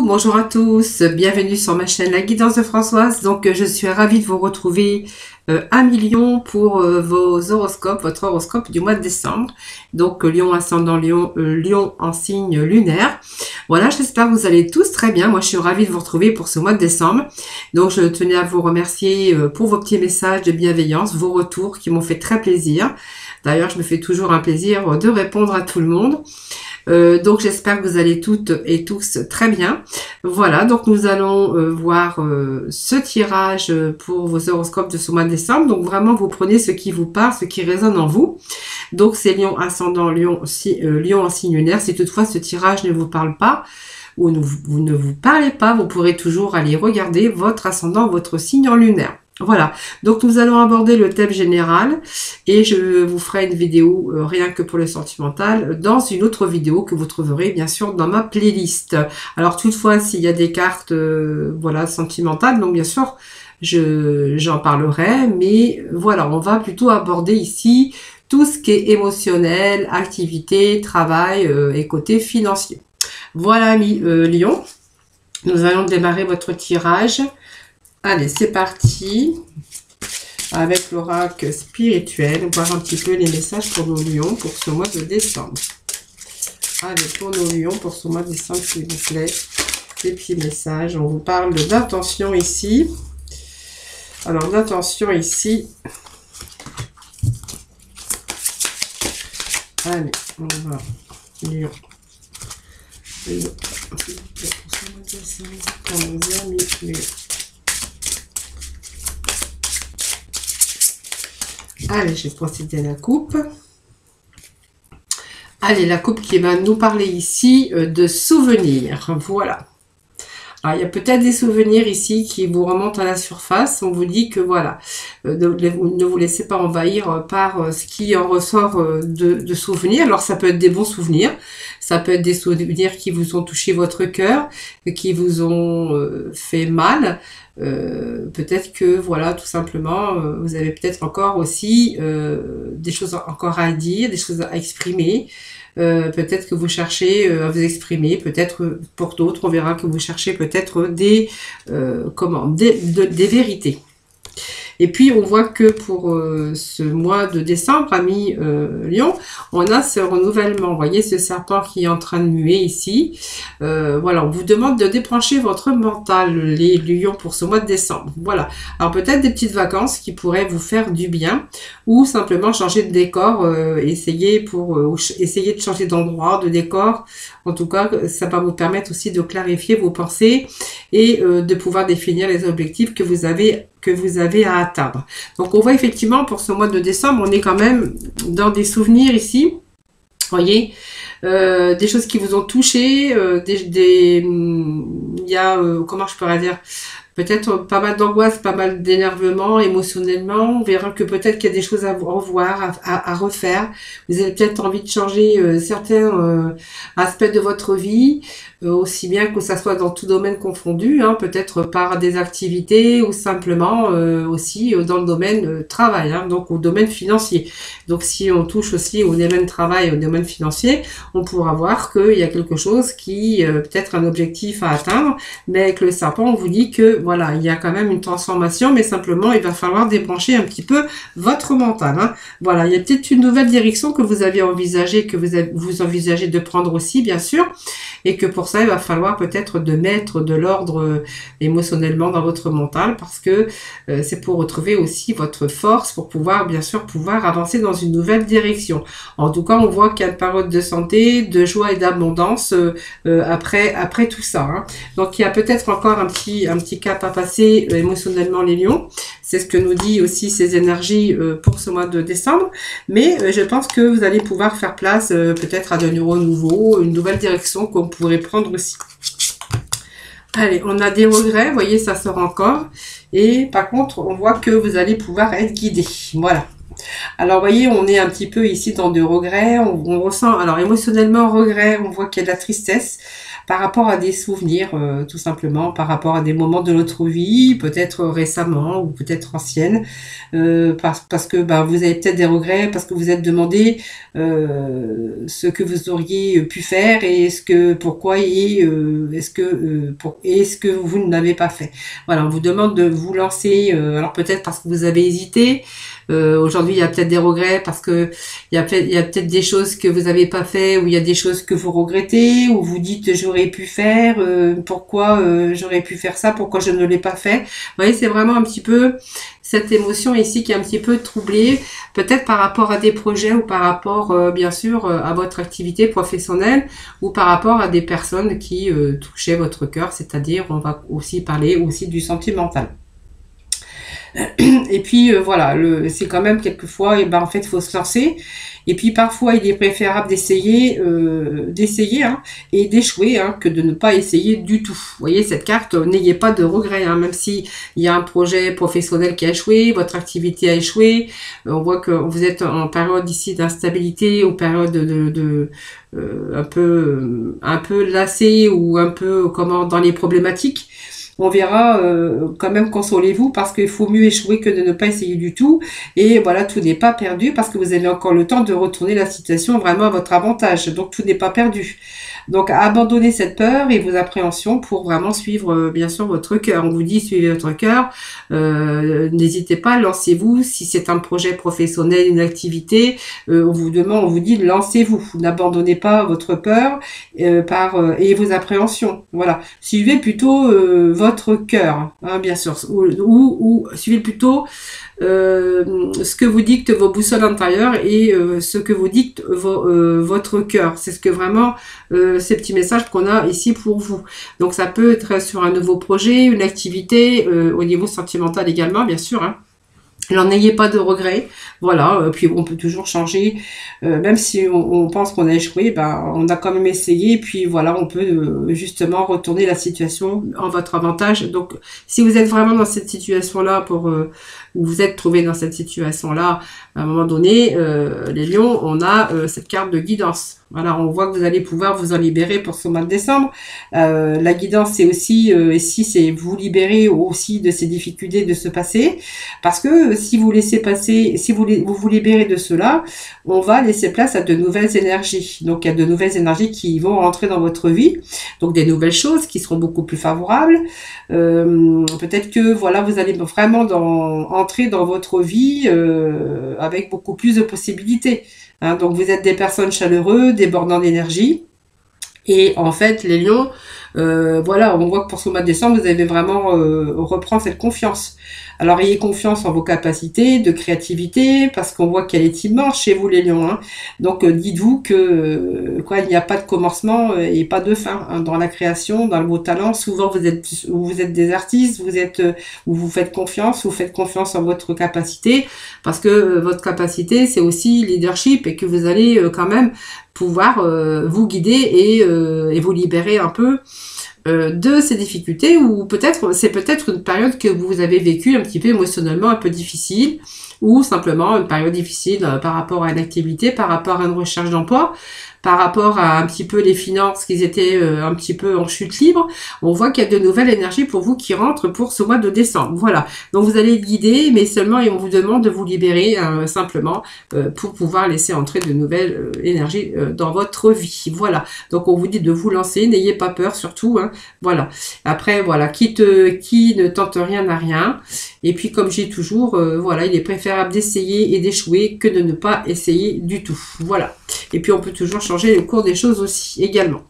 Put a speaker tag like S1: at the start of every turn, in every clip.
S1: bonjour à tous, bienvenue sur ma chaîne La Guidance de Françoise. Donc je suis ravie de vous retrouver à Lion pour vos horoscopes, votre horoscope du mois de décembre. Donc Lion ascendant Lion, Lion en signe lunaire. Voilà, j'espère que vous allez tous très bien. Moi je suis ravie de vous retrouver pour ce mois de décembre. Donc je tenais à vous remercier pour vos petits messages de bienveillance, vos retours qui m'ont fait très plaisir. D'ailleurs je me fais toujours un plaisir de répondre à tout le monde. Donc j'espère que vous allez toutes et tous très bien. Voilà, donc nous allons voir ce tirage pour vos horoscopes de ce mois de décembre. Donc vraiment vous prenez ce qui vous parle, ce qui résonne en vous. Donc c'est Lion ascendant Lion, Lion en signe lunaire. Si toutefois ce tirage ne vous parle pas ou vous ne vous parlez pas, vous pourrez toujours aller regarder votre ascendant, votre signe en lunaire. Voilà, donc nous allons aborder le thème général et je vous ferai une vidéo rien que pour le sentimental dans une autre vidéo que vous trouverez bien sûr dans ma playlist. Alors toutefois s'il y a des cartes voilà sentimentales, donc bien sûr j'en parlerai, mais voilà, on va plutôt aborder ici tout ce qui est émotionnel, activité, travail et côté financier. Voilà amis Lion, nous allons démarrer votre tirage. Allez, c'est parti avec l'oracle spirituel, voir un petit peu les messages pour nos lions pour ce mois de décembre. Allez, pour nos lions, pour ce mois de décembre, s'il vous plaît, des petits messages. On vous parle d'intention ici. Alors, l'intention ici. Allez, on va. Lion. Lion. S'il vous plaît, pour ce mois de décembre, pour nos amis Lion. Allez, je vais procéder à la coupe. Allez, la coupe qui va nous parler ici de souvenirs. Voilà. Alors, il y a peut-être des souvenirs ici qui vous remontent à la surface. On vous dit que voilà, ne vous laissez pas envahir par ce qui en ressort de souvenirs. Alors, ça peut être des bons souvenirs. Ça peut être des souvenirs qui vous ont touché votre cœur, qui vous ont fait mal. Peut-être que voilà, tout simplement, vous avez peut-être encore aussi des choses encore à dire, des choses à exprimer. Peut-être que vous cherchez à vous exprimer, peut-être pour d'autres, on verra que vous cherchez peut-être des vérités. Et puis on voit que pour ce mois de décembre, amis Lion, on a ce renouvellement. Vous voyez ce serpent qui est en train de muer ici. Voilà, on vous demande de débrancher votre mental, les lions, pour ce mois de décembre. Voilà. Alors peut-être des petites vacances qui pourraient vous faire du bien, ou simplement changer de décor, essayer de changer d'endroit, de décor. En tout cas, ça va vous permettre aussi de clarifier vos pensées et de pouvoir définir les objectifs que vous avez à atteindre. Donc on voit effectivement pour ce mois de décembre, on est quand même dans des souvenirs ici. Voyez, des choses qui vous ont touché, il y a, comment je pourrais dire, peut-être pas mal d'angoisse, pas mal d'énervement émotionnellement. On verra que peut-être qu'il y a des choses à revoir, à refaire. Vous avez peut-être envie de changer certains aspects de votre vie, aussi bien que ça soit dans tout domaine confondu, hein, peut-être par des activités ou simplement aussi dans le domaine travail, hein, donc au domaine financier. Donc si on touche aussi au domaine travail, au domaine financier, on pourra voir qu'il y a quelque chose qui peut-être un objectif à atteindre, mais avec le serpent, on vous dit que voilà, il y a quand même une transformation, mais simplement il va falloir débrancher un petit peu votre mental. Hein. Voilà, il y a peut-être une nouvelle direction que vous avez envisagé, que vous envisagez de prendre aussi, bien sûr, et que pour ça, il va falloir peut-être de mettre de l'ordre émotionnellement dans votre mental, parce que c'est pour retrouver aussi votre force, pour pouvoir, bien sûr, pouvoir avancer dans une nouvelle direction. En tout cas, on voit qu'il y a une période de santé, de joie et d'abondance après tout ça. Hein. Donc, il y a peut-être encore un petit cap à passer émotionnellement les lions. C'est ce que nous dit aussi ces énergies pour ce mois de décembre. Mais je pense que vous allez pouvoir faire place peut-être à de nouveaux, une nouvelle direction qu'on pourrait prendre aussi. Allez, on a des regrets, vous voyez, ça sort encore. Et par contre, on voit que vous allez pouvoir être guidé. Voilà. Alors, vous voyez, on est un petit peu ici dans des regrets. On ressent, alors émotionnellement, regret, on voit qu'il y a de la tristesse par rapport à des souvenirs, tout simplement, par rapport à des moments de notre vie, peut-être récemment ou peut-être anciennes, parce que bah, vous avez peut-être des regrets, parce que vous êtes demandé ce que vous auriez pu faire et pourquoi est-ce que vous ne l'avez pas fait. Voilà, on vous demande de vous lancer, alors peut-être parce que vous avez hésité. Aujourd'hui, il y a peut-être des regrets parce que il y a peut-être des choses que vous n'avez pas fait, ou il y a des choses que vous regrettez, ou vous dites j'aurais pu faire, pourquoi j'aurais pu faire ça, pourquoi je ne l'ai pas fait. Vous voyez, c'est vraiment un petit peu cette émotion ici qui est un petit peu troublée, peut-être par rapport à des projets ou par rapport, bien sûr, à votre activité professionnelle ou par rapport à des personnes qui touchaient votre cœur, c'est-à-dire on va aussi parler aussi du sentimental. Et puis voilà, c'est quand même quelquefois, et ben en fait, il faut se lancer. Et puis parfois, il est préférable d'essayer hein, et d'échouer hein, que de ne pas essayer du tout. Vous voyez cette carte, n'ayez pas de regrets, hein, même si il y a un projet professionnel qui a échoué, votre activité a échoué. On voit que vous êtes en période ici d'instabilité ou période un peu lassé ou un peu comment dans les problématiques. On verra quand même, consolez-vous parce qu'il faut mieux échouer que de ne pas essayer du tout. Et voilà, tout n'est pas perdu parce que vous avez encore le temps de retourner la situation vraiment à votre avantage. Donc tout n'est pas perdu. Donc abandonnez cette peur et vos appréhensions pour vraiment suivre bien sûr votre cœur. On vous dit suivez votre cœur. N'hésitez pas, lancez-vous. Si c'est un projet professionnel, une activité, on vous dit lancez-vous. N'abandonnez pas votre peur et vos appréhensions. Voilà, suivez plutôt votre cœur, hein, bien sûr, ou suivez plutôt ce que vous dictent vos boussoles intérieures et ce que vous dicte votre cœur. C'est ce que vraiment ces petits messages qu'on a ici pour vous. Donc ça peut être sur un nouveau projet, une activité, au niveau sentimental également, bien sûr, hein. Alors n'ayez pas de regrets, voilà, puis on peut toujours changer, même si on pense qu'on a échoué, ben, on a quand même essayé, puis voilà, on peut justement retourner la situation en votre avantage. Donc si vous êtes vraiment dans cette situation-là, ou vous êtes trouvé dans cette situation-là, à un moment donné, les lions, on a cette carte de guidance. Voilà, on voit que vous allez pouvoir vous en libérer pour ce mois de décembre. La guidance, c'est aussi, ici, c'est vous libérer aussi de ces difficultés de ce passé. Parce que si vous laissez passer, si vous libérez de cela, on va laisser place à de nouvelles énergies. Donc, il y a de nouvelles énergies qui vont rentrer dans votre vie. Donc, des nouvelles choses qui seront beaucoup plus favorables. Peut-être que, voilà, vous allez vraiment entrer dans votre vie avec beaucoup plus de possibilités. Hein, donc vous êtes des personnes chaleureuses, débordant d'énergie. Et en fait, les lions, voilà, on voit que pour ce mois de décembre, vous allez vraiment reprendre cette confiance. Alors, ayez confiance en vos capacités de créativité, parce qu'on voit qu'elle est immense chez vous, les lions. Hein. Donc, dites-vous que il n'y a pas de commencement et pas de fin hein, dans la création, dans vos talents. Souvent, vous êtes des artistes, vous faites confiance en votre capacité, parce que votre capacité, c'est aussi leadership et que vous allez quand même pouvoir vous guider et vous libérer un peu de ces difficultés, ou c'est peut-être une période que vous avez vécue un petit peu émotionnellement un peu difficile, ou simplement une période difficile par rapport à une activité, par rapport à une recherche d'emploi, par rapport à un petit peu les finances qui étaient un petit peu en chute libre. On voit qu'il y a de nouvelles énergies pour vous qui rentrent pour ce mois de décembre. Voilà. Donc vous allez être guidé, mais seulement et on vous demande de vous libérer simplement pour pouvoir laisser entrer de nouvelles énergies dans votre vie. Voilà. Donc on vous dit de vous lancer, n'ayez pas peur surtout. Hein. Voilà. Après, voilà, qui ne tente rien n'a rien. Et puis comme j'ai toujours, voilà, il est préférable d'essayer et d'échouer que de ne pas essayer du tout. Voilà. Et puis on peut toujours changer le cours des choses aussi, également.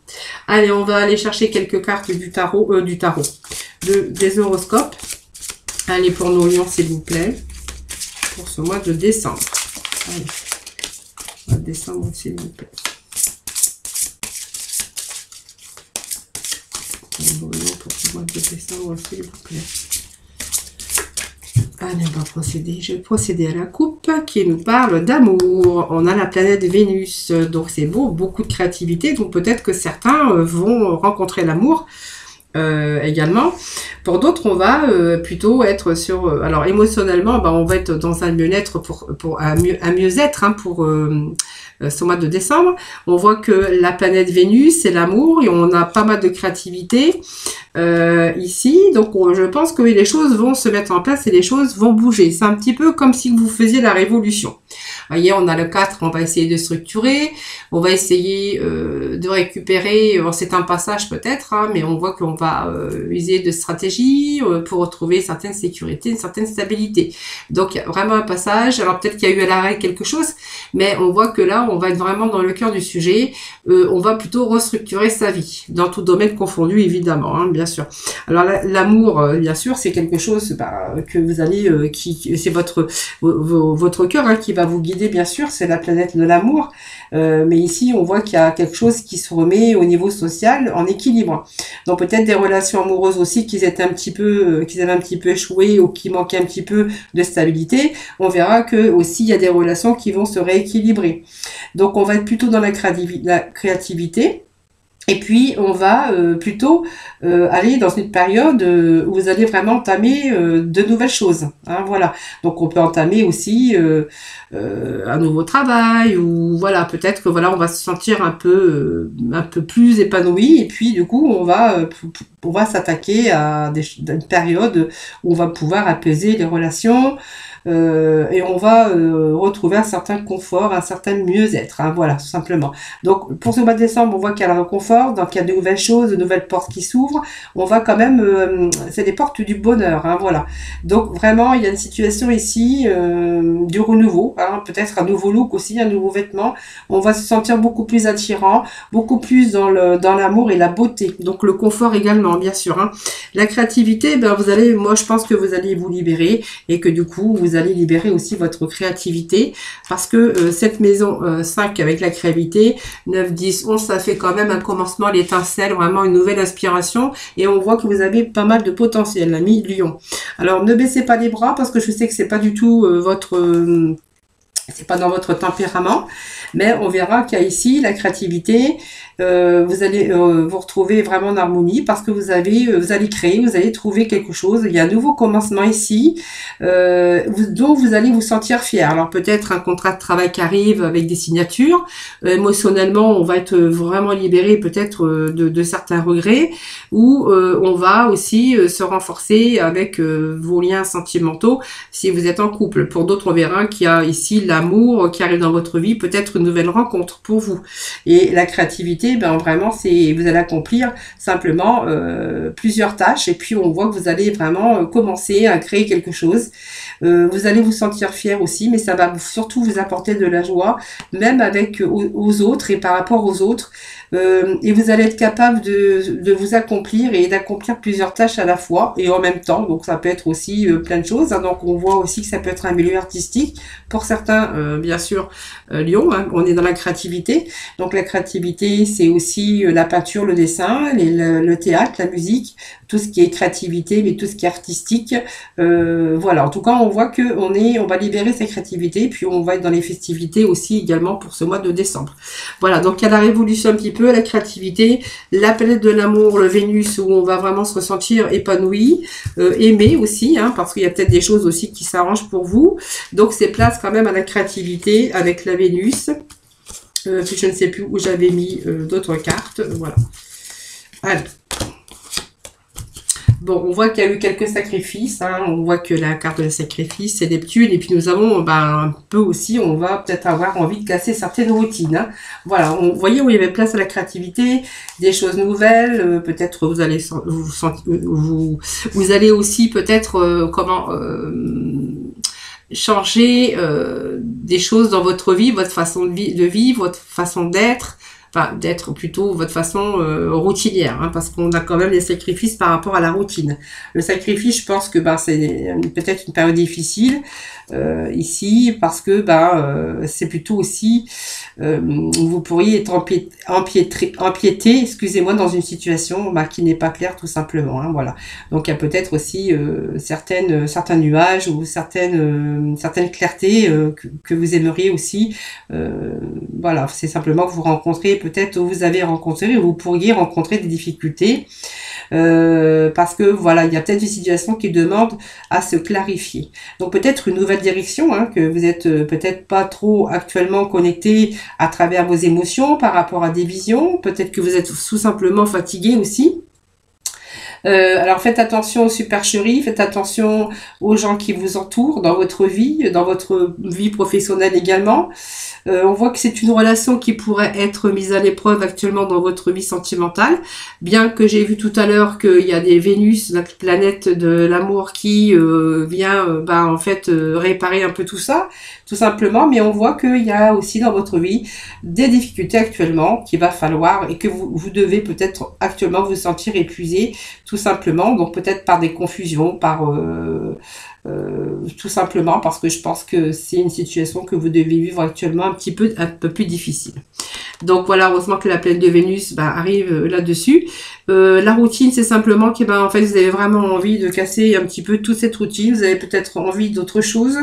S1: Allez, on va aller chercher quelques cartes du tarot, des horoscopes. Allez, pour nos lions, s'il vous plaît, pour ce mois de décembre. Allez, mois de décembre, s'il vous plaît. Pour ce mois de décembre, s'il vous plaît. Allez, on va procéder. Je vais procéder à la coupe qui nous parle d'amour. On a la planète Vénus, donc c'est beau, beaucoup de créativité. Donc peut-être que certains vont rencontrer l'amour également. Pour d'autres, on va plutôt être sur... alors émotionnellement, on va être dans un mieux-être pour un mieux-être pour ce mois de décembre. On voit que la planète Vénus, c'est l'amour et on a pas mal de créativité ici. Donc je pense que les choses vont se mettre en place et les choses vont bouger. C'est un petit peu comme si vous faisiez la révolution. Vous voyez, on a le 4, on va essayer de structurer, on va essayer de récupérer, c'est un passage peut-être, mais on voit qu'on va user de stratégies pour retrouver une certaine sécurité, une certaine stabilité. Donc, il y a vraiment un passage. Alors, peut-être qu'il y a eu à l'arrêt quelque chose, mais on voit que là, on va être vraiment dans le cœur du sujet. On va plutôt restructurer sa vie, dans tout domaine confondu, évidemment, bien sûr. Alors, l'amour, bien sûr, c'est quelque chose que vous allez... c'est votre cœur qui va vous guider, bien sûr, c'est la planète de l'amour. Mais ici, on voit qu'il y a quelque chose qui se remet au niveau social en équilibre. Donc peut-être des relations amoureuses aussi qu'ils avaient un petit peu échoué ou qui manquaient un petit peu de stabilité. On verra que aussi il y a des relations qui vont se rééquilibrer. Donc on va être plutôt dans la créativité. Et puis, on va plutôt aller dans une période où vous allez vraiment entamer de nouvelles choses. Voilà. Donc, on peut entamer aussi un nouveau travail ou voilà, peut-être que voilà, on va se sentir un peu plus épanoui. Et puis, du coup, on va s'attaquer à une période où on va pouvoir apaiser les relations. Et on va retrouver un certain confort, un certain mieux-être, voilà, tout simplement. Donc, pour ce mois de décembre, on voit qu'il y a le réconfort, donc il y a de nouvelles choses, de nouvelles portes qui s'ouvrent. On va quand même, c'est des portes du bonheur, voilà. Donc, vraiment, il y a une situation ici du renouveau, peut-être un nouveau look aussi, un nouveau vêtement. On va se sentir beaucoup plus attirant, beaucoup plus dans l'amour et la beauté. Donc, le confort également, bien sûr. La créativité, moi, je pense que vous allez vous libérer et que du coup, vous allez libérer aussi votre créativité parce que cette maison 5 avec la créativité, 9, 10, 11, ça fait quand même un commencement, l'étincelle, vraiment une nouvelle inspiration et on voit que vous avez pas mal de potentiel, l'ami Lion. Alors ne baissez pas les bras parce que je sais que c'est pas du tout c'est pas dans votre tempérament, mais on verra qu'il y a ici la créativité. Vous allez vous retrouver vraiment en harmonie parce que vous allez créer, vous allez trouver quelque chose. Il y a un nouveau commencement ici dont vous allez vous sentir fier. Alors peut-être un contrat de travail qui arrive avec des signatures. Émotionnellement, on va être vraiment libéré peut-être de certains regrets ou on va aussi se renforcer avec vos liens sentimentaux si vous êtes en couple. Pour d'autres, on verra qu'il y a ici l'amour qui arrive dans votre vie, peut-être une nouvelle rencontre pour vous. Et la créativité, vraiment, vous allez accomplir simplement plusieurs tâches et puis on voit que vous allez vraiment commencer à créer quelque chose. Vous allez vous sentir fier aussi, mais ça va surtout vous apporter de la joie, même avec aux autres et par rapport aux autres. Et vous allez être capable de vous accomplir et d'accomplir plusieurs tâches à la fois et en même temps. Donc ça peut être aussi plein de choses. Donc on voit aussi que ça peut être un milieu artistique. Pour certains, bien sûr, Lyon, on est dans la créativité. Donc la créativité, c'est aussi la peinture, le dessin, le théâtre, la musique, tout ce qui est créativité, mais tout ce qui est artistique. Voilà, en tout cas, on voit que on va libérer sa créativité, puis on va être dans les festivités aussi également pour ce mois de décembre. Voilà, donc il y a la révolution un petit peu, la créativité, la planète de l'amour, le Vénus, où on va vraiment se ressentir épanoui, aimé aussi, parce qu'il y a peut-être des choses aussi qui s'arrangent pour vous. Donc c'est place quand même à la créativité avec la Vénus. Puis je ne sais plus où j'avais mis d'autres cartes. Voilà. Allez. Bon, on voit qu'il y a eu quelques sacrifices. On voit que la carte de sacrifice, c'est Neptune. Et puis nous avons un peu aussi, on va peut-être avoir envie de casser certaines routines. Voilà, vous voyez où il y avait place à la créativité, des choses nouvelles. Peut-être vous allez vous allez aussi peut-être changer des choses dans votre vie, votre façon de vivre, votre façon d'être. Enfin, d'être plutôt votre façon routinière, parce qu'on a quand même des sacrifices par rapport à la routine. Le sacrifice, je pense que c'est peut-être une période difficile ici, parce que c'est plutôt aussi vous pourriez être empiété, excusez-moi, dans une situation qui n'est pas claire tout simplement. Voilà. Donc il y a peut-être aussi certains nuages ou certaines clartés que vous aimeriez aussi. Voilà, c'est simplement que vous rencontrez peut-être vous avez rencontré ou vous pourriez rencontrer des difficultés. parce que voilà, il y a peut-être des situations qui demandent à se clarifier. Donc peut-être une nouvelle direction, hein, que vous êtes peut-être pas trop actuellement connecté à travers vos émotions par rapport à des visions. Peut-être que vous êtes tout simplement fatigué aussi. Alors faites attention aux supercheries, faites attention aux gens qui vous entourent dans votre vie professionnelle également. On voit que c'est une relation qui pourrait être mise à l'épreuve actuellement dans votre vie sentimentale, bien que j'ai vu tout à l'heure qu'il y a des Vénus, la planète de l'amour, qui vient en fait réparer un peu tout ça, tout simplement, mais on voit qu'il y a aussi dans votre vie des difficultés actuellement qu'il va falloir et que vous devez peut-être actuellement vous sentir épuisé, tout simplement, donc peut-être par des confusions, tout simplement parce que je pense que c'est une situation que vous devez vivre actuellement un peu plus difficile. Donc voilà, heureusement que la planète de Vénus arrive là-dessus. La routine, c'est simplement que en fait vous avez vraiment envie de casser un petit peu toute cette routine. Vous avez peut-être envie d'autre chose.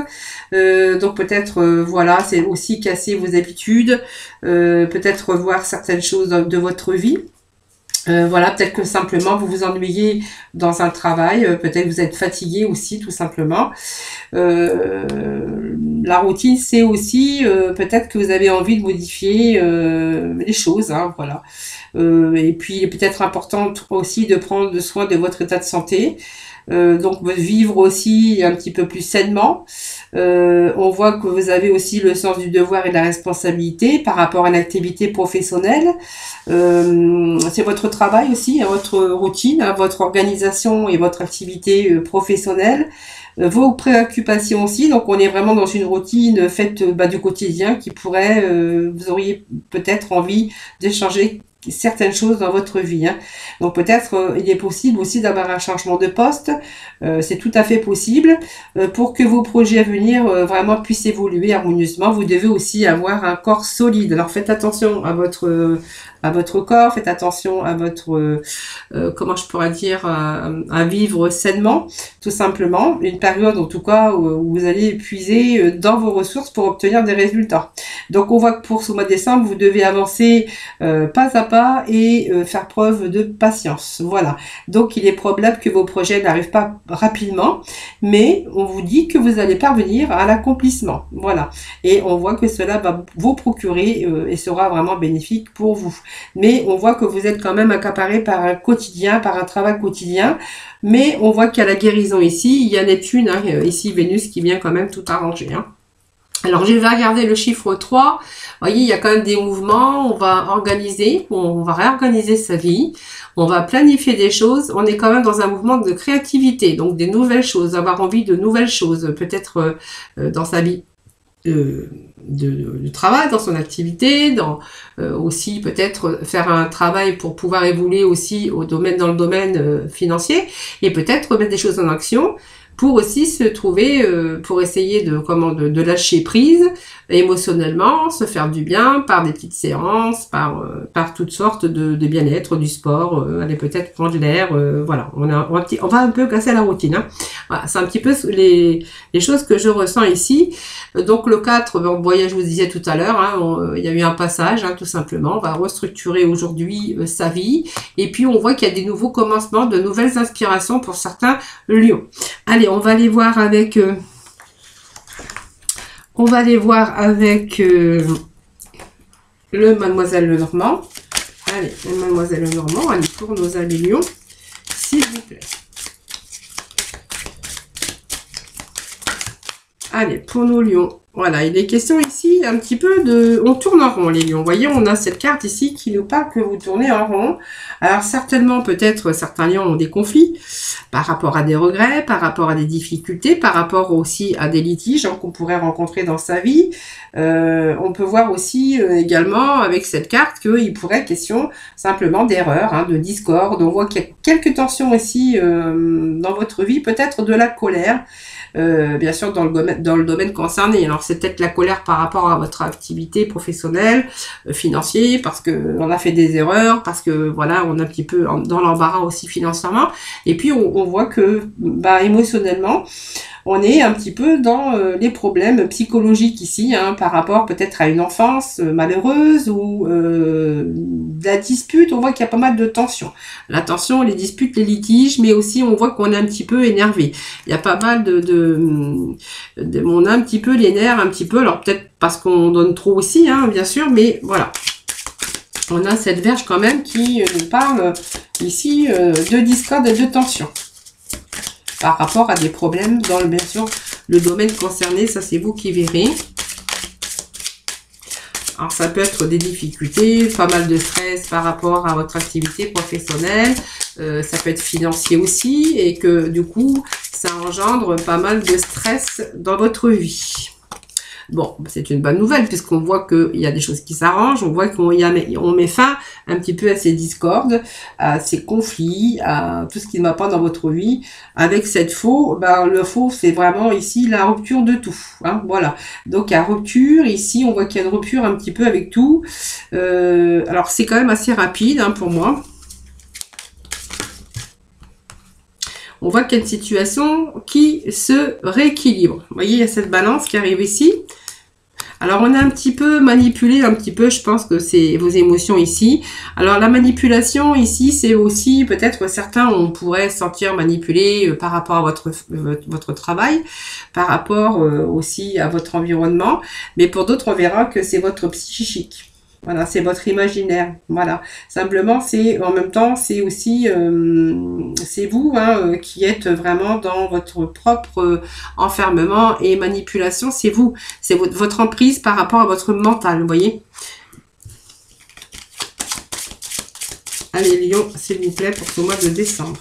S1: Donc peut-être voilà, c'est aussi casser vos habitudes, peut-être revoir certaines choses de votre vie. Voilà, peut-être que simplement vous vous ennuyez dans un travail, peut-être que vous êtes fatigué aussi tout simplement. La routine, c'est aussi peut-être que vous avez envie de modifier les choses, hein, voilà. Et puis il est peut-être important aussi de prendre soin de votre état de santé. Donc vivre aussi un petit peu plus sainement. On voit que vous avez aussi le sens du devoir et de la responsabilité par rapport à l'activité professionnelle. C'est votre travail aussi, votre routine, votre organisation et votre activité professionnelle. Vos préoccupations aussi, donc on est vraiment dans une routine faite du quotidien qui pourrait, vous auriez peut-être envie de changer certaines choses dans votre vie, hein. Donc peut-être il est possible aussi d'avoir un changement de poste, c'est tout à fait possible. Pour que vos projets à venir vraiment puissent évoluer harmonieusement, vous devez aussi avoir un corps solide. Alors faites attention à votre corps, faites attention à votre comment je pourrais dire, à vivre sainement, tout simplement. Une période en tout cas où vous allez puiser dans vos ressources pour obtenir des résultats. Donc on voit que pour ce mois de décembre, vous devez avancer pas à pas et faire preuve de patience. Voilà. Donc il est probable que vos projets n'arrivent pas rapidement, mais on vous dit que vous allez parvenir à l'accomplissement. Voilà. Et on voit que cela va vous procurer et sera vraiment bénéfique pour vous. Mais on voit que vous êtes quand même accaparé par un quotidien, par un travail quotidien. Mais on voit qu'il y a la guérison ici. Il y a Neptune, hein, ici Vénus qui vient quand même tout arranger, hein. Alors, je vais regarder le chiffre 3. Vous voyez, il y a quand même des mouvements. On va réorganiser sa vie. On va planifier des choses. On est quand même dans un mouvement de créativité. Donc, des nouvelles choses, avoir envie de nouvelles choses. Peut-être dans sa vie de travail, dans son activité, aussi peut-être faire un travail pour pouvoir évoluer aussi dans le domaine financier. Et peut-être mettre des choses en action pour aussi se trouver, pour essayer de lâcher prise émotionnellement, se faire du bien par des petites séances, par toutes sortes de bien-être, du sport, aller peut-être prendre l'air, voilà. On va un peu casser la routine, hein. Voilà, c'est un petit peu les choses que je ressens ici. Donc le 4, voyage, je vous disais tout à l'heure, hein, il y a eu un passage, hein, tout simplement. On va restructurer aujourd'hui sa vie. Et puis on voit qu'il y a des nouveaux commencements, de nouvelles inspirations pour certains lions. Allez, on va aller voir avec le Mademoiselle Lenormand. Allez, le Mademoiselle Lenormand, allez, pour nos amis lions, s'il vous plaît. Allez, pour nos lions. Voilà, il est question ici un petit peu on tourne en rond les lions. Vous voyez, on a cette carte ici qui nous parle que vous tournez en rond. Alors certainement, peut-être, certains lions ont des conflits par rapport à des regrets, par rapport à des difficultés, par rapport aussi à des litiges qu'on pourrait rencontrer dans sa vie. On peut voir aussi également avec cette carte qu'il pourrait question simplement d'erreurs, hein, de discorde. On voit qu'il y a quelques tensions ici dans votre vie, peut-être de la colère. Bien sûr dans le domaine concerné. Alors c'est peut-être la colère par rapport à votre activité professionnelle, financière, parce que on a fait des erreurs, parce que voilà, on est un petit peu dans l'embarras aussi financièrement. Et puis on voit que émotionnellement, on est un petit peu dans les problèmes psychologiques ici, hein, par rapport peut-être à une enfance malheureuse ou de la dispute. On voit qu'il y a pas mal de tensions. La tension, les disputes, les litiges, mais aussi on voit qu'on est un petit peu énervé. Il y a pas mal on a un petit peu les nerfs, un petit peu, alors peut-être parce qu'on donne trop aussi, hein, bien sûr, mais voilà. On a cette Vierge quand même qui nous parle ici de discorde et de tension par rapport à des problèmes dans bien sûr, le domaine concerné. Ça, c'est vous qui verrez. Alors, ça peut être des difficultés, pas mal de stress par rapport à votre activité professionnelle. Ça peut être financier aussi et que du coup, ça engendre pas mal de stress dans votre vie. Bon, c'est une bonne nouvelle puisqu'on voit qu'il y a des choses qui s'arrangent, on voit qu'on met fin un petit peu à ces discordes, à ces conflits, à tout ce qui ne va pas dans votre vie. Avec cette faux, ben, le faux, c'est vraiment ici la rupture de tout. Hein, voilà. Donc, il y a rupture. Ici, on voit qu'il y a une rupture un petit peu avec tout. Alors, c'est quand même assez rapide hein, pour moi. On voit qu'il y a une situation qui se rééquilibre. Vous voyez, il y a cette balance qui arrive ici. Alors, on a un petit peu manipulé, un petit peu, je pense que c'est vos émotions ici. Alors, la manipulation ici, c'est aussi, peut-être certains, on pourrait se sentir manipulé par rapport à votre travail, par rapport aussi à votre environnement. Mais pour d'autres, on verra que c'est votre psychique. Voilà, c'est votre imaginaire. Voilà. Simplement, c'est en même temps, c'est aussi c'est vous hein, qui êtes vraiment dans votre propre enfermement et manipulation. C'est vous. C'est votre emprise par rapport à votre mental. Vous voyez. Allez, Lion, s'il vous plaît, pour ce mois de décembre.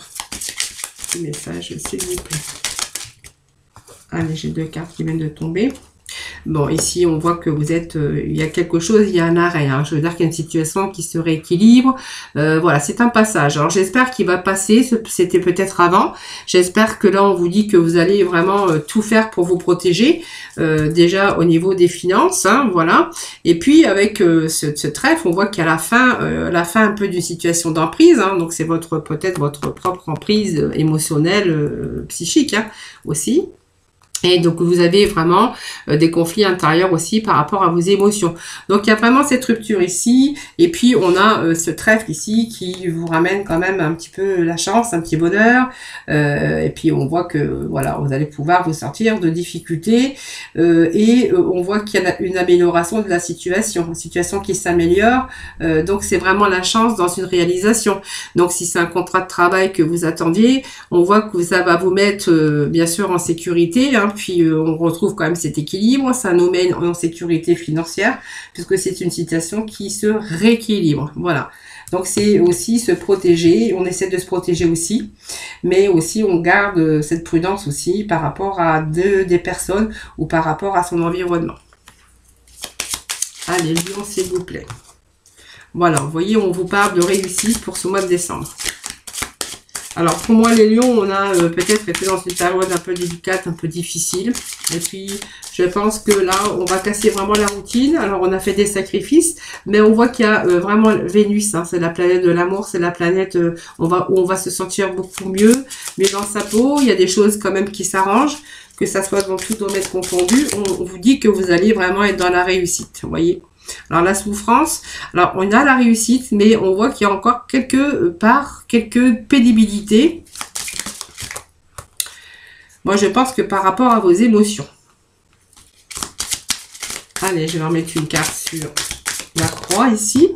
S1: Petit message, s'il vous plaît. Allez, j'ai 2 cartes qui viennent de tomber. Bon, ici, on voit que vous êtes, il y a quelque chose, il y a un arrêt. Hein. Je veux dire qu'il y a une situation qui se rééquilibre. Voilà, c'est un passage. Alors, j'espère qu'il va passer. C'était peut-être avant. J'espère que là, on vous dit que vous allez vraiment tout faire pour vous protéger. Déjà, au niveau des finances, hein, voilà. Et puis, avec ce trèfle, on voit qu'à la fin un peu d'une situation d'emprise. Hein, donc, c'est peut-être votre propre emprise émotionnelle, psychique hein, aussi. Et donc, vous avez vraiment des conflits intérieurs aussi par rapport à vos émotions. Donc, il y a vraiment cette rupture ici. Et puis, on a ce trèfle ici qui vous ramène quand même un petit peu la chance, un petit bonheur. Et puis, on voit que, voilà, vous allez pouvoir vous sortir de difficultés. On voit qu'il y a une amélioration de la situation. Une situation qui s'améliore. Donc, c'est vraiment la chance dans une réalisation. Donc, si c'est un contrat de travail que vous attendiez, on voit que ça va vous mettre, bien sûr, en sécurité, hein. Puis on retrouve quand même cet équilibre, ça nous mène en sécurité financière, puisque c'est une situation qui se rééquilibre. Voilà. Donc c'est aussi se protéger, on essaie de se protéger aussi, mais aussi on garde cette prudence aussi par rapport à des personnes ou par rapport à son environnement. Allez, Lion, s'il vous plaît. Voilà, vous voyez, on vous parle de réussite pour ce mois de décembre. Alors, pour moi, les lions, on a peut-être été dans une période un peu délicate, un peu difficile. Et puis, je pense que là, on va casser vraiment la routine. Alors, on a fait des sacrifices, mais on voit qu'il y a vraiment Vénus. Hein, c'est la planète de l'amour, c'est la planète où on va se sentir beaucoup mieux dans sa peau. Il y a des choses quand même qui s'arrangent, que ça soit dans tout domaine confondu. On vous dit que vous allez vraiment être dans la réussite, vous voyez. Alors la souffrance, alors on a la réussite, mais on voit qu'il y a encore quelques pénibilités. Moi je pense que par rapport à vos émotions. Allez, je vais remettre une carte sur la croix ici.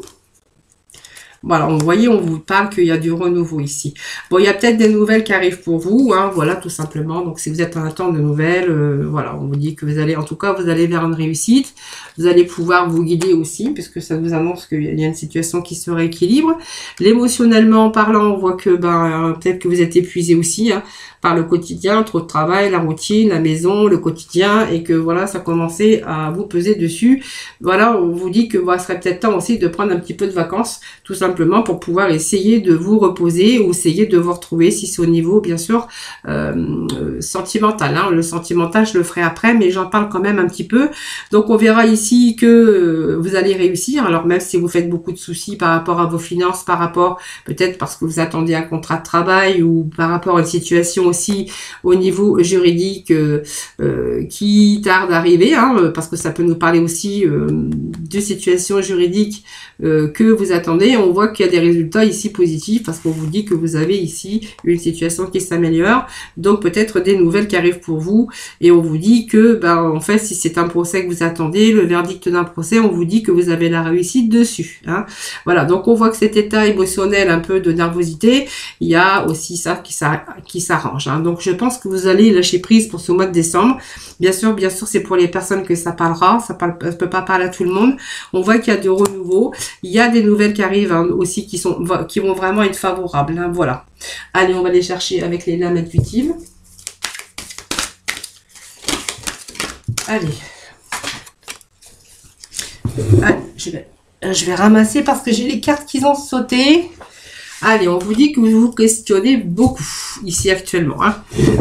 S1: Voilà, vous voyez, on vous parle qu'il y a du renouveau ici. Bon, il y a peut-être des nouvelles qui arrivent pour vous, hein, voilà, tout simplement. Donc, si vous êtes en attente de nouvelles, voilà, on vous dit que vous allez, en tout cas, vous allez vers une réussite. Vous allez pouvoir vous guider aussi, puisque ça vous annonce qu'il y a une situation qui se rééquilibre. L'émotionnellement parlant, on voit que, peut-être que vous êtes épuisé aussi, hein, par le quotidien, trop de travail, la routine, la maison, le quotidien, et que, voilà, ça commençait à vous peser dessus. Voilà, on vous dit que, voilà, ce serait peut-être temps aussi de prendre un petit peu de vacances, tout simplement. simplement pour pouvoir essayer de vous reposer ou essayer de vous retrouver si c'est au niveau, bien sûr, sentimental. Hein. Le sentimental, je le ferai après, mais j'en parle quand même un petit peu. Donc, on verra ici que vous allez réussir. Alors, même si vous faites beaucoup de soucis par rapport à vos finances, par rapport, peut-être parce que vous attendez un contrat de travail ou par rapport à une situation aussi au niveau juridique qui tarde à arriver, hein, parce que ça peut nous parler aussi de situations juridiques que vous attendez. On voit qu'il y a des résultats ici positifs parce qu'on vous dit que vous avez ici une situation qui s'améliore, donc peut-être des nouvelles qui arrivent pour vous, et on vous dit que en fait, si c'est un procès que vous attendez, le verdict d'un procès, on vous dit que vous avez la réussite dessus, hein. Voilà, donc on voit que cet état émotionnel un peu de nervosité, il y a aussi ça qui s'arrange, hein. Donc je pense que vous allez lâcher prise pour ce mois de décembre. Bien sûr, c'est pour les personnes que ça parlera, ça peut pas parler à tout le monde. On voit qu'il y a de renouveau, il y a des nouvelles qui arrivent, hein, aussi qui vont vraiment être favorables, hein. Voilà. Allez, on va les chercher avec les lames intuitives. Allez, je vais ramasser parce que j'ai les cartes qui ont sauté. Allez, on vous dit que vous vous questionnez beaucoup ici actuellement, hein.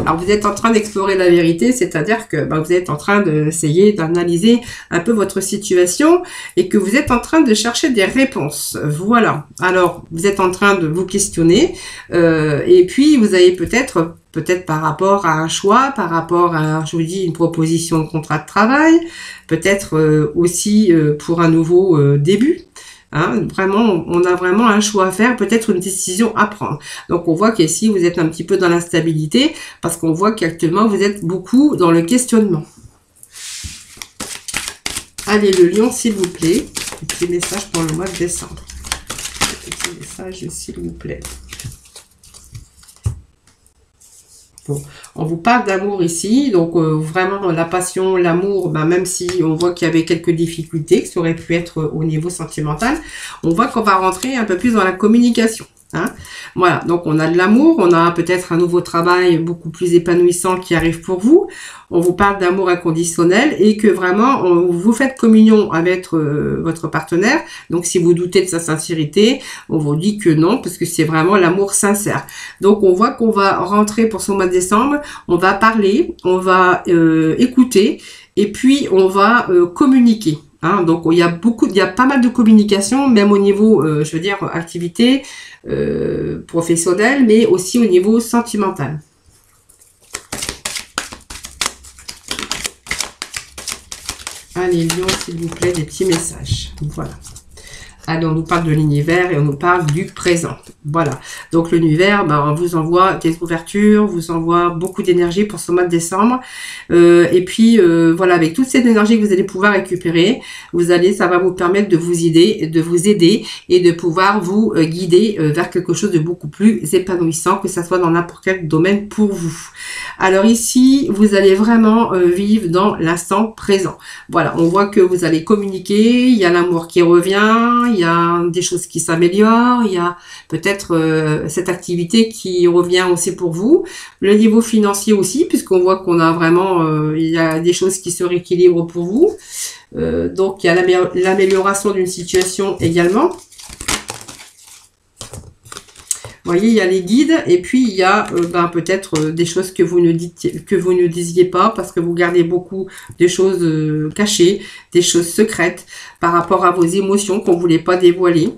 S1: Alors, vous êtes en train d'explorer la vérité, c'est-à-dire que vous êtes en train d'essayer d'analyser un peu votre situation et que vous êtes en train de chercher des réponses. Voilà. Alors, vous êtes en train de vous questionner et puis vous avez peut-être par rapport à un choix, par rapport à, je vous dis, une proposition de contrat de travail, peut-être aussi pour un nouveau début. Hein, vraiment, on a vraiment un choix à faire, peut-être une décision à prendre. Donc, on voit qu'ici, vous êtes un petit peu dans l'instabilité parce qu'on voit qu'actuellement, vous êtes beaucoup dans le questionnement. Allez, le lion, s'il vous plaît. Petit message pour le mois de décembre. Petit message, s'il vous plaît. Bon, on vous parle d'amour ici, donc vraiment la passion, l'amour, même si on voit qu'il y avait quelques difficultés, que ça aurait pu être au niveau sentimental, on voit qu'on va rentrer un peu plus dans la communication. Hein. Voilà, donc on a de l'amour, on a peut-être un nouveau travail beaucoup plus épanouissant qui arrive pour vous. On vous parle d'amour inconditionnel et que vraiment vous faites communion avec votre partenaire. Donc si vous doutez de sa sincérité, on vous dit que non, parce que c'est vraiment l'amour sincère. Donc on voit qu'on va rentrer pour ce mois de décembre, on va parler, on va écouter et puis on va communiquer. Hein, donc il y a pas mal de communication, même au niveau, je veux dire, activité professionnelle, mais aussi au niveau sentimental. Allez, Lion, s'il vous plaît, des petits messages. Voilà. Allez, on nous parle de l'univers et on nous parle du présent. Voilà. Donc, l'univers, on vous envoie des ouvertures, vous envoie beaucoup d'énergie pour ce mois de décembre. Et puis, voilà, avec toute cette énergie que vous allez pouvoir récupérer, ça va vous permettre de vous aider et de pouvoir vous guider vers quelque chose de beaucoup plus épanouissant, que ça soit dans n'importe quel domaine pour vous. Alors ici, vous allez vraiment vivre dans l'instant présent. Voilà, on voit que vous allez communiquer, il y a l'amour qui revient, il y a des choses qui s'améliorent, il y a peut-être cette activité qui revient aussi pour vous. Le niveau financier aussi, puisqu'on voit qu'on a vraiment, il y a des choses qui se rééquilibrent pour vous. Donc, il y a l'amélioration d'une situation également. Vous voyez, il y a les guides et puis il y a peut-être des choses que vous ne disiez pas parce que vous gardez beaucoup de choses cachées, des choses secrètes par rapport à vos émotions qu'on ne voulait pas dévoiler.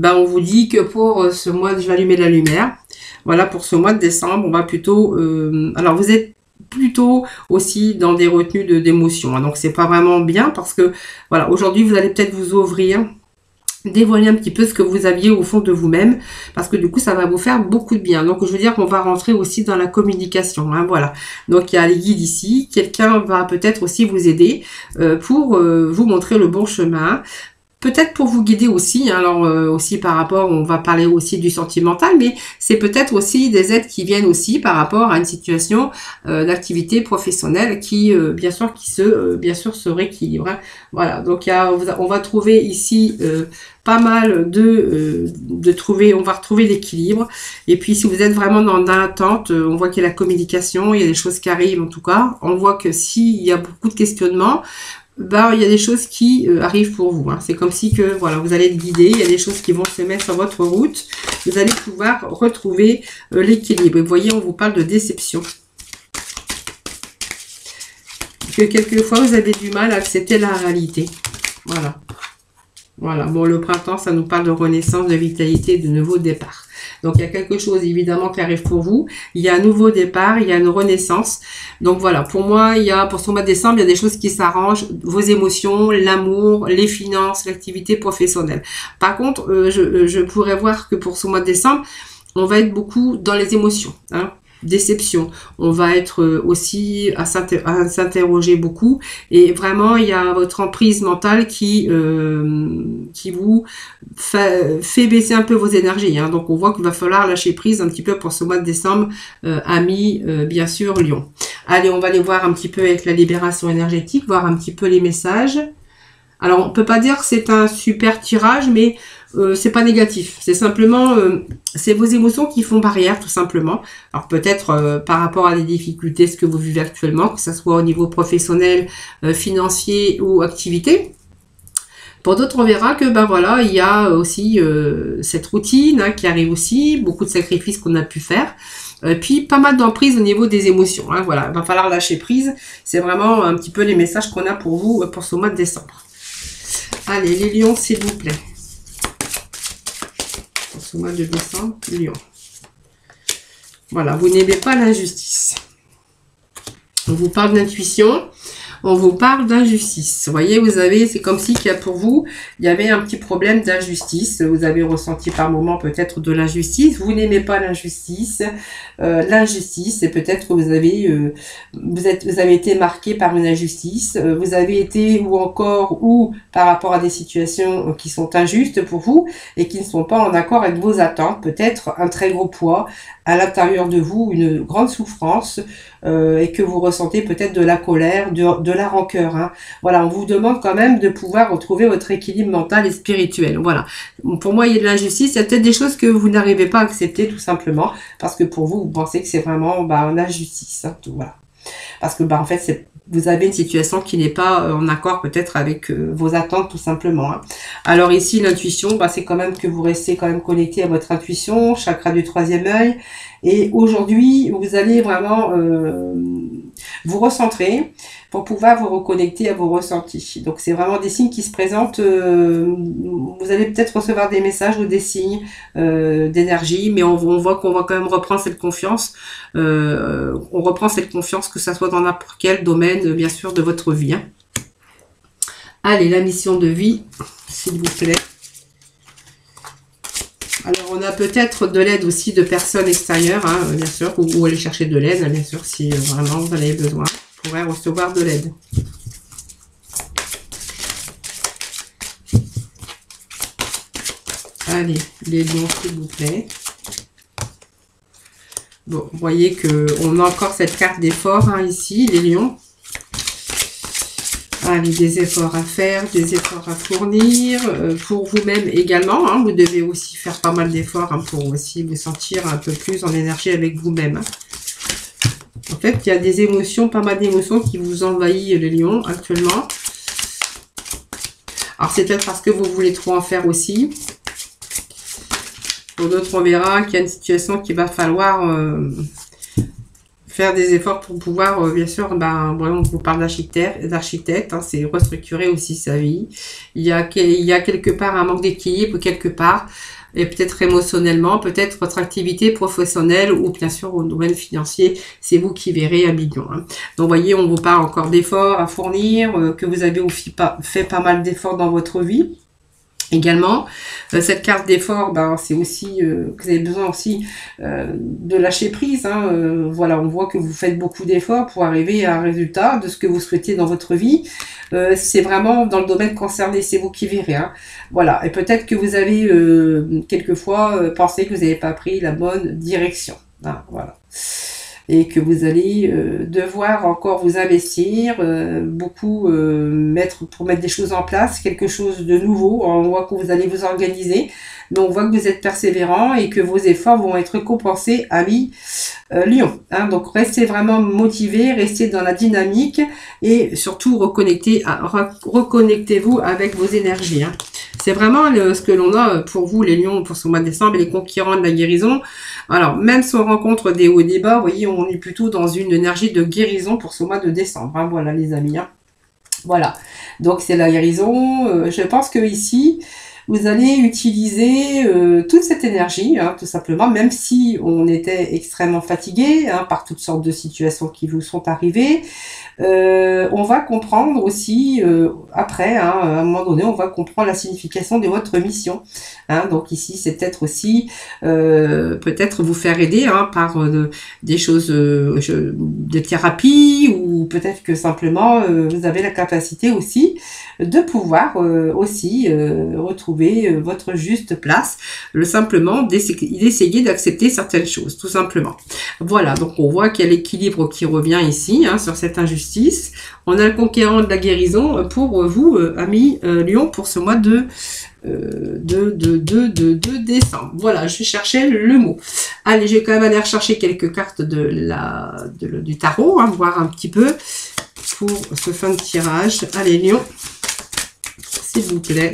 S1: On vous dit que pour ce mois, je vais allumer la lumière. Voilà, pour ce mois de décembre, on va plutôt... alors, vous êtes plutôt aussi dans des retenues d'émotions. Hein, donc, c'est pas vraiment bien parce que, voilà, aujourd'hui, vous allez peut-être vous ouvrir, dévoiler un petit peu ce que vous aviez au fond de vous-même parce que du coup ça va vous faire beaucoup de bien. Donc je veux dire qu'on va rentrer aussi dans la communication, hein, voilà. Donc il y a les guides ici, quelqu'un va peut-être aussi vous aider pour vous montrer le bon chemin. Peut-être pour vous guider aussi, hein, alors aussi par rapport, on va parler aussi du sentimental, mais c'est peut-être aussi des aides qui viennent aussi par rapport à une situation d'activité professionnelle qui, bien sûr, se rééquilibre. Hein. Voilà, donc on va trouver ici pas mal on va retrouver l'équilibre. Et puis si vous êtes vraiment dans l'attente, on voit qu'il y a la communication, il y a des choses qui arrivent en tout cas. On voit que s'il y a beaucoup de questionnements, bah, il y a des choses qui arrivent pour vous. Hein. C'est comme si que voilà, vous allez être guidé, il y a des choses qui vont se mettre sur votre route. Vous allez pouvoir retrouver l'équilibre. Et vous voyez, on vous parle de déception. Que quelquefois, vous avez du mal à accepter la réalité. Voilà. Voilà. Bon, le printemps, ça nous parle de renaissance, de vitalité, de nouveau départ. Donc, il y a quelque chose, évidemment, qui arrive pour vous. Il y a un nouveau départ, il y a une renaissance. Donc, voilà. Pour moi, pour ce mois de décembre, il y a des choses qui s'arrangent. Vos émotions, l'amour, les finances, l'activité professionnelle. Par contre, je pourrais voir que pour ce mois de décembre, on va être beaucoup dans les émotions. Hein. Déception. On va être aussi à s'interroger beaucoup et vraiment il y a votre emprise mentale qui vous fait baisser un peu vos énergies. Hein. Donc on voit qu'il va falloir lâcher prise un petit peu pour ce mois de décembre, amis, bien sûr, Lion. Allez, on va aller voir un petit peu avec la libération énergétique, voir un petit peu les messages. Alors on peut pas dire que c'est un super tirage, mais c'est pas négatif. C'est simplement, c'est vos émotions qui font barrière, tout simplement. Alors peut-être par rapport à des difficultés, ce que vous vivez actuellement, que ce soit au niveau professionnel, financier ou activité. Pour d'autres, on verra que ben voilà, il y a aussi cette routine hein, qui arrive aussi, beaucoup de sacrifices qu'on a pu faire. Puis pas mal d'emprise au niveau des émotions. Hein, voilà, il va falloir lâcher prise. C'est vraiment un petit peu les messages qu'on a pour vous pour ce mois de décembre. Allez, les lions, s'il vous plaît. Pour ce mois de décembre, lion. Voilà, vous n'aimez pas l'injustice. On vous parle d'intuition. On vous parle d'injustice. Vous voyez, c'est comme si pour vous, il y avait un petit problème d'injustice. Vous avez ressenti par moment peut-être de l'injustice. Vous n'aimez pas l'injustice. L'injustice, et peut-être que vous avez été marqué par une injustice. Vous avez été ou par rapport à des situations qui sont injustes pour vous et qui ne sont pas en accord avec vos attentes. Peut-être un très gros poids à l'intérieur de vous, une grande souffrance et que vous ressentez peut-être de la colère, de la rancœur. Hein. Voilà, on vous demande quand même de pouvoir retrouver votre équilibre mental et spirituel. Voilà. Pour moi, il y a de l'injustice. Il y a peut-être des choses que vous n'arrivez pas à accepter tout simplement parce que pour vous, vous pensez que c'est vraiment une injustice. Hein, tout, voilà. Parce que en fait, vous avez une situation qui n'est pas en accord peut-être avec vos attentes tout simplement. Hein. Alors ici, l'intuition, c'est quand même que vous restez quand même connecté à votre intuition, chakra du troisième œil. Et aujourd'hui, vous allez vraiment vous recentrer pour pouvoir vous reconnecter à vos ressentis. Donc c'est vraiment des signes qui se présentent. Vous allez peut-être recevoir des messages ou des signes d'énergie, mais on voit qu'on va quand même reprendre cette confiance. On reprend cette confiance, que ça soit dans n'importe quel domaine, bien sûr, de votre vie. Hein. Allez, la mission de vie, s'il vous plaît. Alors, on a peut-être de l'aide aussi de personnes extérieures, hein, bien sûr, ou aller chercher de l'aide, hein, bien sûr, si vraiment vous en avez besoin. Vous pourrez recevoir de l'aide. Allez, les lions, s'il vous plaît. Bon, vous voyez qu'on a encore cette carte d'effort hein, ici, les lions. Allez, des efforts à faire, des efforts à fournir, pour vous-même également. Hein, vous devez aussi faire pas mal d'efforts hein, pour aussi vous sentir un peu plus en énergie avec vous-même. Hein. En fait, il y a des émotions, pas mal d'émotions qui vous envahissent les lions actuellement. Alors, c'est peut-être parce que vous voulez trop en faire aussi. Pour d'autres, on verra qu'il y a une situation qu'il va falloir faire des efforts pour pouvoir, bien sûr, on vous parle d'architecte, hein, c'est restructurer aussi sa vie. Il y a quelque part un manque d'équilibre, quelque part, et peut-être émotionnellement, peut-être votre activité professionnelle ou bien sûr au domaine financier, c'est vous qui verrez un million. Hein. Donc, vous voyez, on vous parle encore d'efforts à fournir, que vous avez aussi fait pas mal d'efforts dans votre vie. Également, cette carte d'effort, c'est aussi que vous avez besoin aussi de lâcher prise. Hein. Voilà, on voit que vous faites beaucoup d'efforts pour arriver à un résultat de ce que vous souhaitez dans votre vie. C'est vraiment dans le domaine concerné, c'est vous qui verrez. Hein. Voilà, et peut-être que vous avez quelquefois pensé que vous n'avez pas pris la bonne direction. Hein, voilà. Et que vous allez devoir encore vous investir, beaucoup mettre des choses en place, quelque chose de nouveau. On voit que vous allez vous organiser, mais on voit que vous êtes persévérant et que vos efforts vont être récompensés, amis Lion. Hein. Donc restez vraiment motivés, restez dans la dynamique et surtout reconnectez-vous avec vos énergies. Hein. C'est vraiment ce que l'on a pour vous, les lions, pour ce mois de décembre, et les conquérants de la guérison. Alors, même si on rencontre des hauts et des bas, vous voyez, on est plutôt dans une énergie de guérison pour ce mois de décembre. Hein. Voilà, les amis. Hein. Voilà. Donc, c'est la guérison. Je pense que ici, vous allez utiliser toute cette énergie, hein, tout simplement, même si on était extrêmement fatigué hein, par toutes sortes de situations qui vous sont arrivées. On va comprendre aussi, après, hein, à un moment donné, on va comprendre la signification de votre mission. Hein. Donc ici, c'est peut-être aussi, peut-être vous faire aider hein, par des choses de thérapie, ou peut-être que simplement, vous avez la capacité aussi de pouvoir aussi retrouver votre juste place, simplement d'essayer d'accepter certaines choses, tout simplement. Voilà, donc on voit qu'il y a l'équilibre qui revient ici, hein, sur cette injustice. On a le conquérant de la guérison pour vous, amis Lion, pour ce mois de décembre. Voilà, je cherchais le mot. Allez, je vais quand même aller rechercher quelques cartes du tarot, hein, voir un petit peu pour ce fin de tirage. Allez, Lion, s'il vous plaît.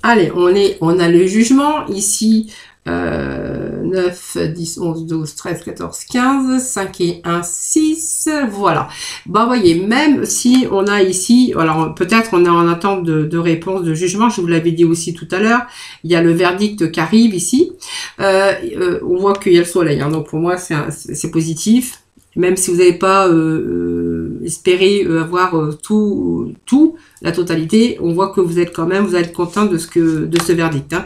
S1: Allez, on a le jugement ici. 9, 10, 11, 12, 13, 14, 15, 5 et 1, 6, voilà. Bah, voyez, même si on a ici, alors peut-être on est en attente de réponse de jugement, je vous l'avais dit aussi tout à l'heure, il y a le verdict qui arrive ici, on voit qu'il y a le soleil, hein, donc pour moi c'est positif, même si vous n'avez pas espéré avoir la totalité, on voit que vous êtes quand même, vous êtes content de ce verdict, hein.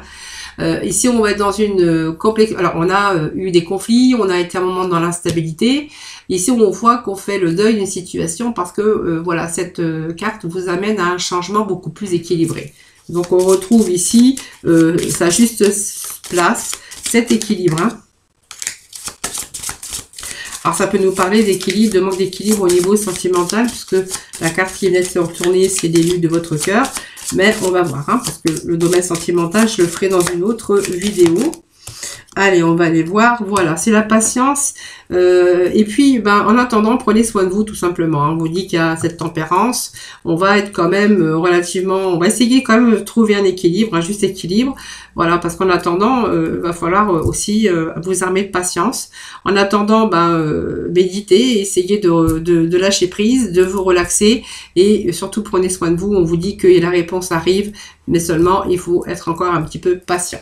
S1: Ici, on va être dans une complexe. Alors, on a eu des conflits, on a été un moment dans l'instabilité. Ici, on voit qu'on fait le deuil d'une situation parce que, voilà, cette carte vous amène à un changement beaucoup plus équilibré. Donc, on retrouve ici sa juste place, cet équilibre. Hein. Alors, ça peut nous parler d'équilibre, de manque d'équilibre au niveau sentimental, puisque la carte qui vient de se retourner, c'est l'élu de votre cœur. Mais on va voir, hein, parce que le domaine sentimental, je le ferai dans une autre vidéo. Allez, on va aller voir. Voilà, c'est la patience. Et puis, ben, en attendant, prenez soin de vous, tout simplement. Hein. On vous dit qu'il y a cette tempérance. On va être quand même relativement... On va essayer quand même de trouver un équilibre, un juste équilibre. Voilà, parce qu'en attendant, va falloir aussi vous armer de patience. En attendant, méditez, essayez de lâcher prise, de vous relaxer. Et surtout, prenez soin de vous. On vous dit que la réponse arrive, mais seulement, il faut être encore un petit peu patient.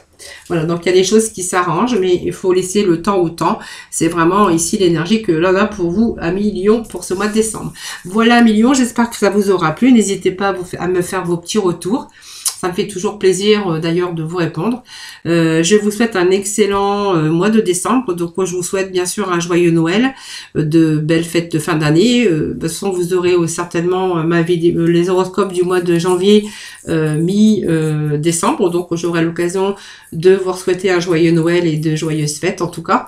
S1: Voilà, donc il y a des choses qui s'arrangent, mais il faut laisser le temps au temps. C'est vraiment ici l'énergie que l'on a pour vous, amis Lion, pour ce mois de décembre. Voilà, amis Lion, j'espère que ça vous aura plu. N'hésitez pas à me faire vos petits retours. Ça me fait toujours plaisir d'ailleurs de vous répondre. Je vous souhaite un excellent mois de décembre. Donc moi je vous souhaite bien sûr un joyeux Noël, de belles fêtes de fin d'année. De toute façon vous aurez certainement ma vidéo, les horoscopes du mois de janvier mi-décembre. Donc j'aurai l'occasion de vous souhaiter un joyeux Noël et de joyeuses fêtes en tout cas.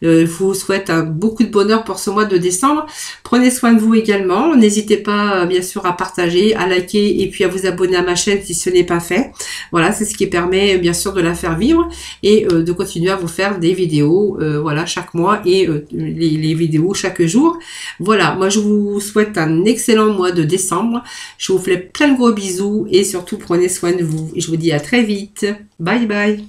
S1: Je vous souhaite beaucoup de bonheur pour ce mois de décembre. Prenez soin de vous également. N'hésitez pas bien sûr à partager, à liker et puis à vous abonner à ma chaîne si ce n'est pas fait. Voilà, c'est ce qui permet bien sûr de la faire vivre et de continuer à vous faire des vidéos voilà, chaque mois et les vidéos chaque jour. Voilà, moi je vous souhaite un excellent mois de décembre. Je vous fais plein de gros bisous et surtout prenez soin de vous. Et je vous dis à très vite. Bye bye.